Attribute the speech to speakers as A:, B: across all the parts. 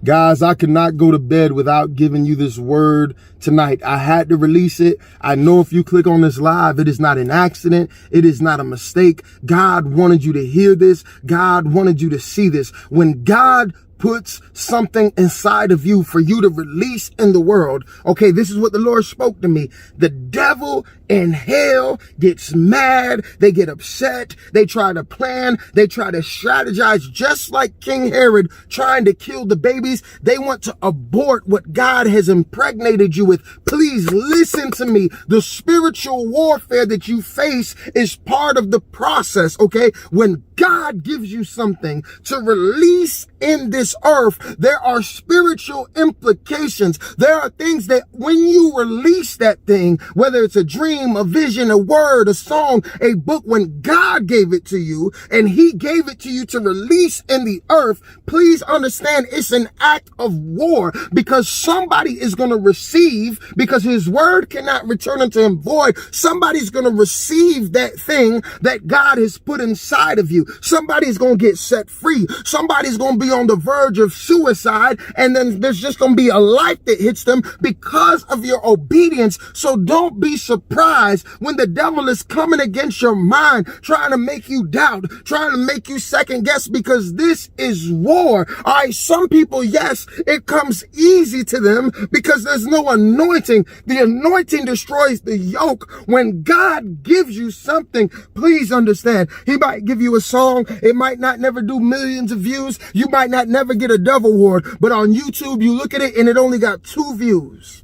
A: Guys, I could not go to bed without giving you this word tonight. I had to release it. I know if you click on this live, it is not an accident. It is not a mistake. God wanted you to hear this. God wanted you to see this. When God puts something inside of you for you to release in the world. Okay, this is what the Lord spoke to me. The devil in hell gets mad. They get upset. They try to plan. They try to strategize, just like King Herod trying to kill the babies. They want to abort what God has impregnated you with. Please listen to me. The spiritual warfare that you face is part of the process. Okay, when God gives you something to release in this earth, there are spiritual implications. There are things that when you release that thing, whether it's a dream, a vision, a word, a song, a book, when God gave it to you and he gave it to you to release in the earth, please understand it's an act of war, because somebody is going to receive, because his word cannot return unto him void. Somebody's going to receive that thing that God has put inside of you. Somebody's going to get set free. Somebody's going to be on the verge of suicide, and then there's just going to be a light that hits them because of your obedience. So don't be surprised when the devil is coming against your mind, trying to make you doubt, trying to make you second guess, because this is war. All right, some people, yes, it comes easy to them because there's no anointing. The anointing destroys the yoke. When God gives you something, please understand, he might give you a song. It might not never do millions of views. You might not never get a Dove Award, but on YouTube, you look at it and it only got 2 views.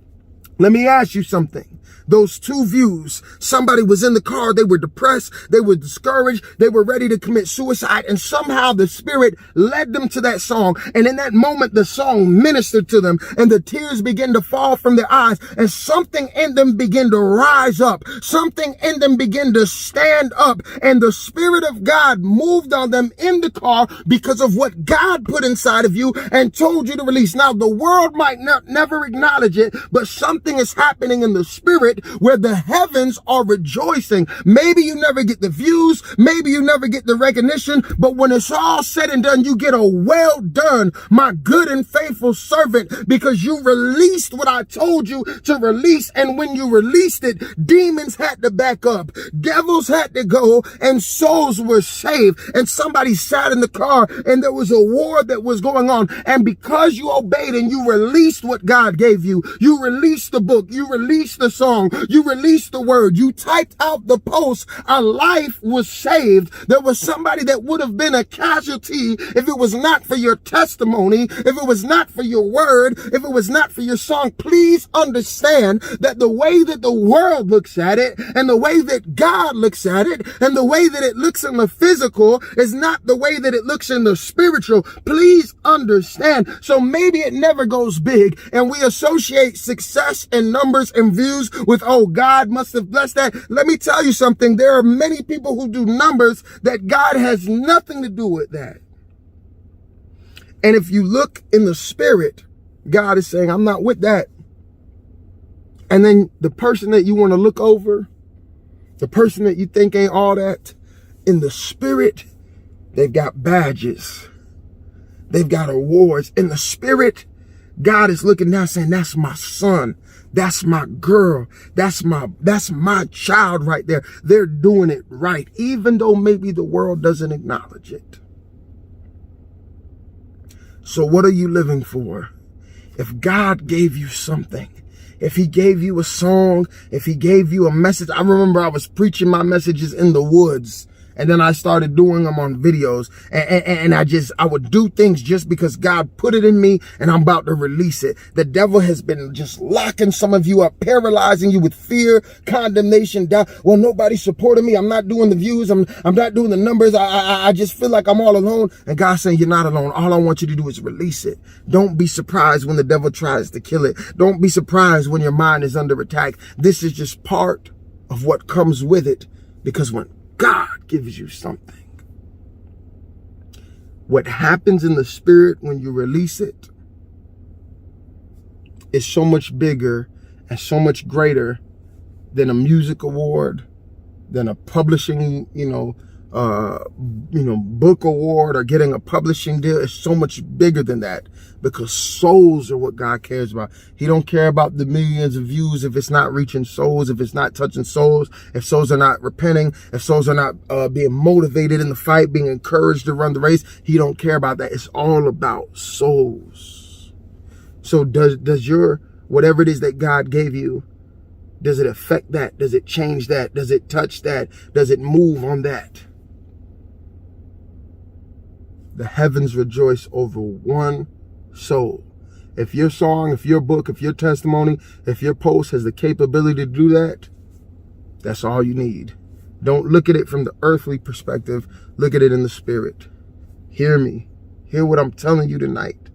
A: Let me ask you something. Those 2 views, somebody was in the car, they were depressed, they were discouraged, they were ready to commit suicide, and somehow the Spirit led them to that song. And in that moment, the song ministered to them, and the tears began to fall from their eyes, and something in them began to rise up. Something in them began to stand up, and the Spirit of God moved on them in the car because of what God put inside of you and told you to release. Now, the world might never acknowledge it, but something is happening in the Spirit where the heavens are rejoicing. Maybe you never get the views, maybe you never get the recognition, but when it's all said and done, you get a well done, my good and faithful servant, because you released what I told you to release. And when you released it, demons had to back up, devils had to go, and souls were saved. And somebody sat in the car and there was a war that was going on. And because you obeyed and you released what God gave you, you released the book, you released the song, you released the word, you typed out the post, a life was saved. There was somebody that would have been a casualty if it was not for your testimony, if it was not for your word, if it was not for your song. Please understand that the way that the world looks at it and the way that God looks at it and the way that it looks in the physical is not the way that it looks in the spiritual. Please understand. So maybe it never goes big, and we associate success and numbers and views with, oh, God must have blessed that. Let me tell you something. There are many people who do numbers that God has nothing to do with that. And if you look in the spirit, God is saying, I'm not with that. And then the person that you want to look over, the person that you think ain't all that, in the spirit, they've got badges. They've got awards. In the spirit, God is looking down saying, that's my son. That's my girl. That's my child right there. They're doing it right, even though maybe the world doesn't acknowledge it. So what are you living for? If God gave you something, if he gave you a song, if he gave you a message. I remember I was preaching my messages in the woods, and then I started doing them on videos, and I would do things just because God put it in me and I'm about to release it. The devil has been just locking some of you up, paralyzing you with fear, condemnation, doubt. Well, nobody's supporting me. I'm not doing the views. I'm not doing the numbers. I just feel like I'm all alone. And God's saying, you're not alone. All I want you to do is release it. Don't be surprised when the devil tries to kill it. Don't be surprised when your mind is under attack. This is just part of what comes with it, because when God gives you something, what happens in the spirit when you release it is so much bigger and so much greater than a music award, than a publishing, book award or getting a publishing deal. It's so much bigger than that, because souls are what God cares about. He don't care about the millions of views if it's not reaching souls, if it's not touching souls, if souls are not repenting, if souls are not being motivated in the fight, being encouraged to run the race. He don't care about that. It's all about souls. So does your, whatever it is that God gave you, does it affect that? Does it change that? Does it touch that? Does it move on that? The heavens rejoice over one soul. If your song, if your book, if your testimony, if your post has the capability to do that, that's all you need. Don't look at it from the earthly perspective. Look at it in the spirit. Hear me. Hear what I'm telling you tonight.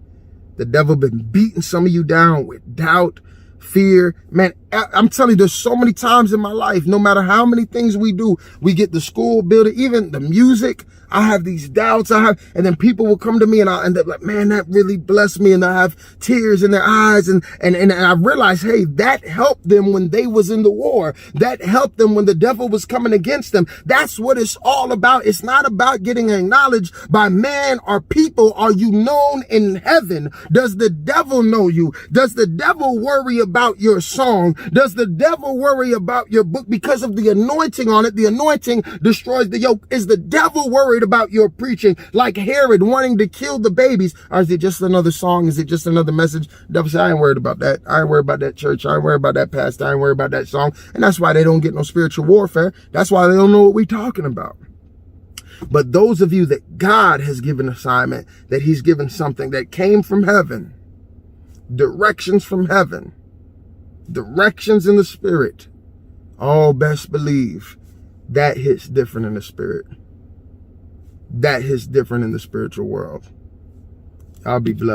A: The devil been beating some of you down with doubt, fear. Man, I'm telling you, there's so many times in my life, no matter how many things we do, we get the school building, even the music, I have these doubts, and then people will come to me and I'll end up like, man, that really blessed me. And I have tears in their eyes. And I realize, hey, that helped them when they was in the war. That helped them when the devil was coming against them. That's what it's all about. It's not about getting acknowledged by man or people. Are you known in heaven? Does the devil know you? Does the devil worry about your song? Does the devil worry about your book because of the anointing on it? The anointing destroys the yoke. Is the devil worried about your preaching, like Herod wanting to kill the babies? Or is it just another song? Is it just another message? The devil said, I ain't worried about that. I ain't worried about that church. I ain't worried about that pastor. I ain't worried about that song. And that's why they don't get no spiritual warfare. That's why they don't know what we're talking about. But those of you that God has given assignment, that he's given something that came from heaven, directions from heaven, directions in the spirit, all best believe that hits different in the spirit. That hits different in the spiritual world. I'll be blessed.